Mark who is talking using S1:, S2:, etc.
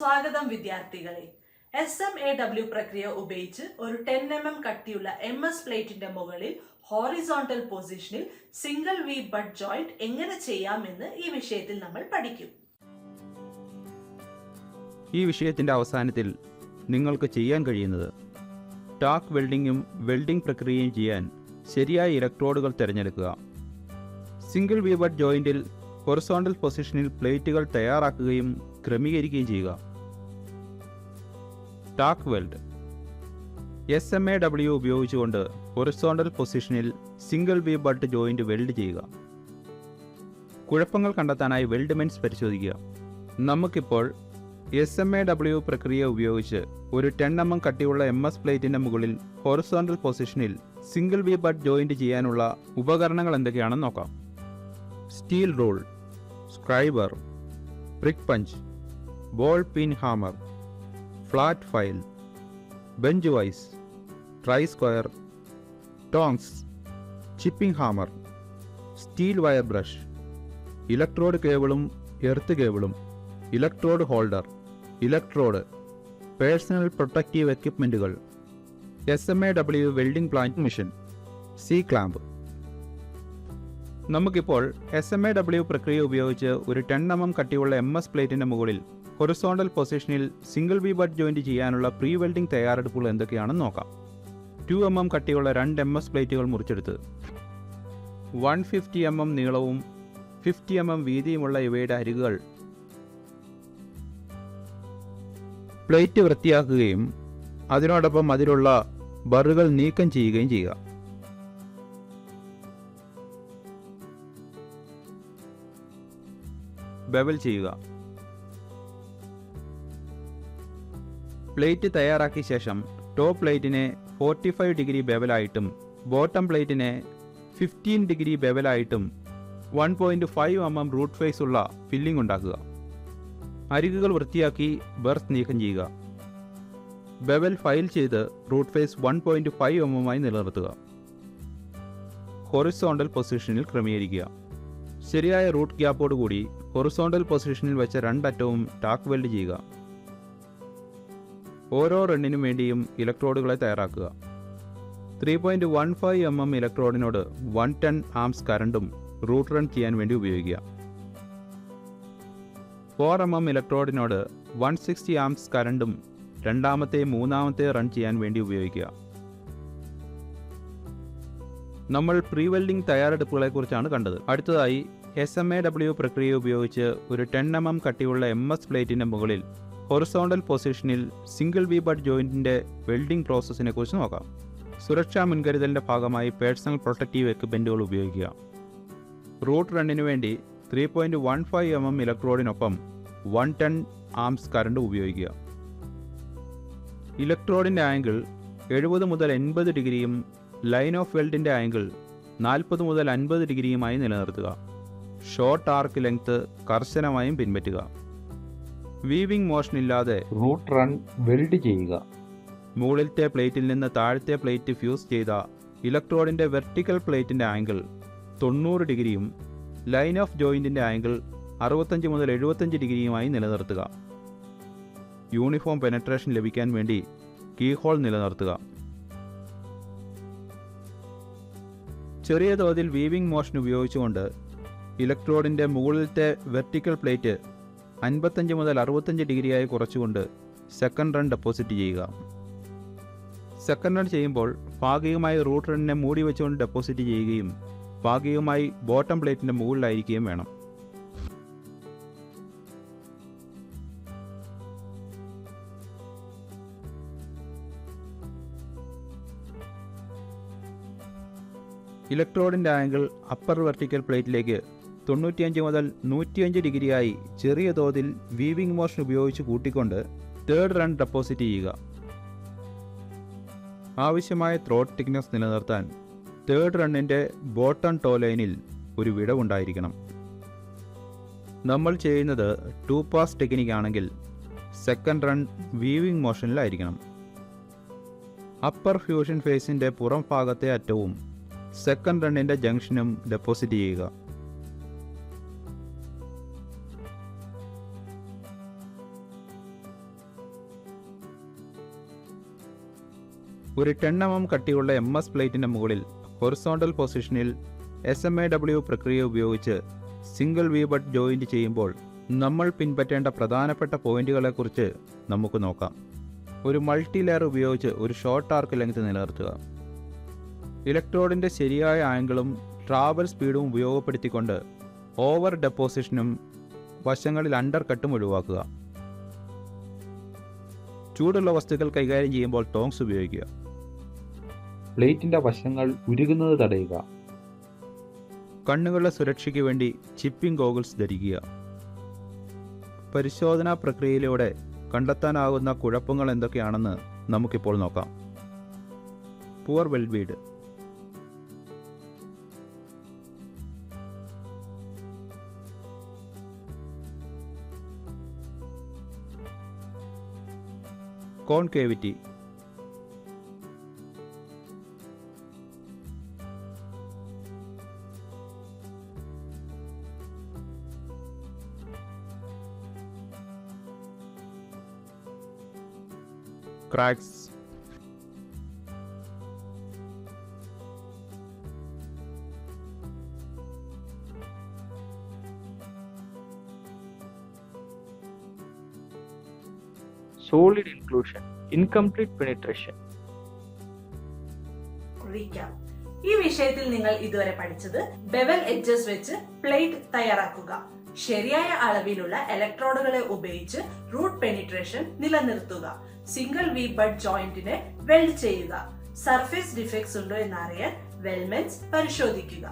S1: സ്വാഗതം വിദ്യാർത്ഥികളെ. SMAW പ്രക്രിയ ഉപയോഗിച്ച് ഒരു 10 mm കട്ടിയുള്ള MS പ്ലേറ്റിന്റെ മുകളിൽ ഹോറിസോണ്ടൽ പൊസിഷനിൽ സിംഗിൾ വി ബട്ട് ജോയിന്റ് എങ്ങനെ ചെയ്യാമെന്ന് ഈ വിഷയത്തിൽ നമ്മൾ പഠിക്കും.
S2: ഈ വിഷയത്തിന്റെ അവസാനത്തിൽ നിങ്ങൾക്ക് ചെയ്യാൻ കഴിയുന്നത് ടാക്ക് വെൽഡിങ്ങും വെൽഡിംഗ് പ്രക്രിയയും ചെയ്യാൻ ശരിയായ ഇലക്ട്രോഡുകൾ തിരഞ്ഞെടുക്കുക. സിംഗിൾ വി ബട്ട് ജോയിന്റിൽ ഹൊറിസോണ്ടൽ പൊസിഷനിൽ പ്ലേറ്റുകൾ തയ്യാറാക്കുകയും ക്രമീകരിക്കുകയും ചെയ്യുക. ടാക്ക് വെൽഡ് SMAW ഉപയോഗിച്ചുകൊണ്ട് ഹൊറിസോണ്ടൽ പൊസിഷനിൽ single V butt joint weld ചെയ്യുക. കുഴപ്പങ്ങൾ കണ്ടെത്താനായി വെൽഡ്മെന്റ്സ് പരിശോധിക്കുക. നമുക്കിപ്പോൾ SMAW പ്രക്രിയ ഉപയോഗിച്ച് ഒരു 10 mm കട്ടിയുള്ള MS പ്ലേറ്റിന്റെ മുകളിൽ ഹൊറിസോണ്ടൽ പൊസിഷനിൽ സിംഗിൾ വി ബട്ട് ജോയിന്റ് ചെയ്യാനുള്ള ഉപകരണങ്ങൾ എന്തൊക്കെയാണെന്ന് നോക്കാം. Steel rule, scriber, prick punch, ball pin hammer, flat file, bench vice, try square, tongs, chipping hammer, steel wire brush, electrode കേബിളും എർത്ത് കേബിളും, electrode holder, electrode, personal protective എക്യുപ്മെൻറ്റുകൾ, SMAW welding plant machine, C clamp. നമുക്കിപ്പോൾ SMAW പ്രക്രിയ ഉപയോഗിച്ച് ഒരു 10 mm കട്ടിയുള്ള MS പ്ലേറ്റിന്റെ മുകളിൽ ഹൊറിസോണ്ടൽ പൊസിഷനിൽ സിംഗിൾ വി ബട്ട് ജോയിന്റ് ചെയ്യാനുള്ള പ്രീ വെൽഡിംഗ് തയ്യാറെടുപ്പുകൾ എന്തൊക്കെയാണെന്ന് നോക്കാം. 2 mm കട്ടിയുള്ള 2 MS പ്ലേറ്റുകൾ മുറിച്ചെടുത്ത് 150 mm നീളവും 50 mm വീതിയുമുള്ള ഇവയുടെ അരികുകൾ പ്ലേറ്റ് വൃത്തിയാക്കുകയും അതിനോടൊപ്പം അതിലുള്ള ബറുകൾ നീക്കം ചെയ്യുകയും ചെയ്യുക. ബെവൽ ചെയ്യുക. പ്ലേറ്റ് തയ്യാറാക്കിയ ശേഷം ടോപ്പ് പ്ലേറ്റിനെ 45 ഡിഗ്രി ബെവലായിട്ടും ബോട്ടം പ്ലേറ്റിനെ 15 ഡിഗ്രി ബെവലായിട്ടും 1.5 mm റൂട്ട് ഫേസ് ഉള്ള ഫില്ലിംഗ് ഉണ്ടാക്കുക. അരികുകൾ വൃത്തിയാക്കി ബർത്ത് നീക്കം ചെയ്യുക. ബെവൽ ഫയൽ ചെയ്ത് റൂട്ട് ഫേസ് 1.5 mm ആയി നിലനിർത്തുക. ഹൊറിസോണ്ടൽ പൊസിഷനിൽ ക്രമീകരിക്കുക. ശരിയായ റൂട്ട് ഗ്യാപ്പോടുകൂടി ഹൊറിസോണ്ടൽ പൊസിഷനിൽ വെച്ച 2 അറ്റവും ടാക്ക് വെൽഡ് ചെയ്യുക. ഓരോ റണ്ണിനും വേണ്ടിയും ഇലക്ട്രോഡുകളെ തയ്യാറാക്കുക. 3.15 mm ഇലക്ട്രോഡിനോട് 110 ആംസ് കറണ്ടും റൂട്ട് റൺ ചെയ്യാൻ വേണ്ടി ഉപയോഗിക്കുക. 4 mm ഇലക്ട്രോഡിനോട് 160 ആംസ് കറണ്ടും രണ്ടാമത്തെ മൂന്നാമത്തെ റൺ ചെയ്യാൻ വേണ്ടി ഉപയോഗിക്കുക. നമ്മൾ പ്രീ വെൽഡിംഗ് തയ്യാറെടുപ്പുകളെക്കുറിച്ചാണ് കണ്ടത്. അടുത്തതായി SMAW പ്രക്രിയ ഉപയോഗിച്ച് ഒരു 10 mm കട്ടിയുള്ള MS പ്ലേറ്റിന്റെ മുകളിൽ ഹൊറിസോണ്ടൽ പൊസിഷനിൽ സിംഗിൾ വി ബട്ട് ജോയിന്റിന്റെ വെൽഡിംഗ് പ്രോസസ്സിനെ കുറിച്ച് നോക്കാം. സുരക്ഷാ മുൻകരുതലിന്റെ ഭാഗമായി പേഴ്സണൽ പ്രൊട്ടക്റ്റീവ് എക്യുപ്മെന്റുകൾ ഉപയോഗിക്കുക. റൂട്ട് റണ്ണിനു വേണ്ടി 3.15 mm ഇലക്ട്രോഡിനൊപ്പം 110 ആംസ് കറണ്ട് ഉപയോഗിക്കുക. ഇലക്ട്രോഡിന്റെ ആംഗിൾ 70 മുതൽ 80 ഡിഗ്രിയും ലൈൻ ഓഫ് വെൽഡിന്റെ ആംഗിൾ 40 മുതൽ 50 ഡിഗ്രിയുമായി നിലനിർത്തുക. ഷോർട്ട് ആർക്ക് ലെങ്ത് കർശനമായും പിൻപറ്റുക. വീവിംഗ് മോഷൻ ഇല്ലാതെ റൂട്ട് റൺ വെൽഡ് ചെയ്യുക. മുകളിലത്തെ പ്ലേറ്റിൽ നിന്ന് താഴത്തെ പ്ലേറ്റ് ഫ്യൂസ് ചെയ്ത ഇലക്ട്രോഡിന്റെ വെർട്ടിക്കൽ പ്ലേറ്റിന്റെ ആംഗിൾ 90 ഡിഗ്രിയും ലൈൻ ഓഫ് ജോയിന്റിന്റെ ആംഗിൾ 65 മുതൽ 75 ഡിഗ്രിയുമായി നിലനിർത്തുക. യൂണിഫോം പെനട്രേഷൻ ലഭിക്കാൻ വേണ്ടി കീഹോൾ നിലനിർത്തുക. ചെറിയ തോതിൽ വീവിംഗ് മോഷൻ ഉപയോഗിച്ചുകൊണ്ട് ഇലക്ട്രോഡിന്റെ മുകളിലത്തെ വെർട്ടിക്കൽ പ്ലേറ്റ് 55 മുതൽ 65 ഡിഗ്രിയായി കുറച്ചുകൊണ്ട് സെക്കൻഡ് റൺ ഡെപ്പോസിറ്റ് ചെയ്യുക. സെക്കൻഡ് റൺ ചെയ്യുമ്പോൾ ഭാഗികമായി റൂട്ട് റണ്ണിനെ മൂടി വെച്ചുകൊണ്ട് ഡെപ്പോസിറ്റ് ചെയ്യുകയും ഭാഗികമായി ബോട്ടം പ്ലേറ്റിന്റെ മുകളിലായിരിക്കുകയും വേണം. ഇലക്ട്രോഡിന്റെ ആംഗിൾ അപ്പർ വെർട്ടിക്കൽ പ്ലേറ്റിലേക്ക് 95 മുതൽ 105 ഡിഗ്രിയായി ചെറിയ തോതിൽ വീവിംഗ് മോഷൻ ഉപയോഗിച്ച് കൂട്ടിക്കൊണ്ട് തേർഡ് റൺ ഡെപ്പോസിറ്റ് ചെയ്യുക. ആവശ്യമായ ത്രോട്ട് തിക്നെസ് നിലനിർത്താൻ തേർഡ് റണ്ണിൻ്റെ ബോട്ടം ടോ ലൈനിൽ ഒരു വിടവുണ്ടായിരിക്കണം. നമ്മൾ ചെയ്യുന്നത് 2 പാസ് ടെക്നിക് ആണെങ്കിൽ സെക്കൻഡ് റൺ വീവിംഗ് മോഷനിലായിരിക്കണം. അപ്പർ ഫ്യൂഷൻ ഫേസിൻ്റെ പുറം ഭാഗത്തെ അറ്റവും സെക്കൻഡ് റണ്ണിൻ്റെ ജംഗ്ഷനും ഡെപ്പോസിറ്റ് ചെയ്യുക. ഒരു 10 mm കട്ടിയുള്ള MS പ്ലേറ്റിന്റെ മുകളിൽ ഹൊറിസോണ്ടൽ പൊസിഷനിൽ SMAW പ്രക്രിയ ഉപയോഗിച്ച് സിംഗിൾ വി ബട്ട് ജോയിന്റ് ചെയ്യുമ്പോൾ നമ്മൾ പിൻപറ്റേണ്ട പ്രധാനപ്പെട്ട പോയിന്റുകളെക്കുറിച്ച് നമുക്ക് നോക്കാം. ഒരു മൾട്ടി ലെയർ ഉപയോഗിച്ച് ഒരു ഷോർട്ട് ആർക്ക് ലെങ്ത് നിലനിർത്തുക. ഇലക്ട്രോഡിൻ്റെ ശരിയായ ആംഗിളും ട്രാവൽ സ്പീഡും ഉപയോഗപ്പെടുത്തിക്കൊണ്ട് ഓവർ ഡെപ്പോസിഷനും വശങ്ങളിൽ അണ്ടർ കട്ടും ഒഴിവാക്കുക. ചൂടുള്ള വസ്തുക്കൾ കൈകാര്യം ചെയ്യുമ്പോൾ ടോങ്സ് ഉപയോഗിക്കുക. പ്ലേറ്റിൻ്റെ വശങ്ങൾ ഉരുകുന്നത് തടയുക. കണ്ണുകളുടെ സുരക്ഷയ്ക്ക് വേണ്ടി ചിപ്പിംഗ് ഗോഗിൾസ് ധരിക്കുക. പരിശോധനാ പ്രക്രിയയിലൂടെ കണ്ടെത്താനാകുന്ന കുഴപ്പങ്ങൾ എന്തൊക്കെയാണെന്ന് നമുക്കിപ്പോൾ നോക്കാം. Poor weld bead. Concavity. Cracks.
S3: Solid inclusion, incomplete penetration.
S1: Recap. ഈ വിഷയത്തിൽ നിങ്ങൾ ഇതുവരെ പഠിച്ചത് ബെവൽ എഡ്ജസ് വെച്ച് പ്ലേറ്റ് തയ്യാറാക്കുക, ശരിയായ അളവിലുള്ള ഇലക്ട്രോഡുകളെ ഉപയോഗിച്ച് റൂട്ട് പെനിട്രേഷൻ നിലനിർത്തുക, സിംഗിൾ വി ബട്ട് ജോയിന്റിനെ വെൽഡ് ചെയ്യുക, സർഫേസ് ഡിഫെക്ട്സ് ഉണ്ടോ എന്നറിയാൻ വെൽമെൻസ് പരിശോധിക്കുക.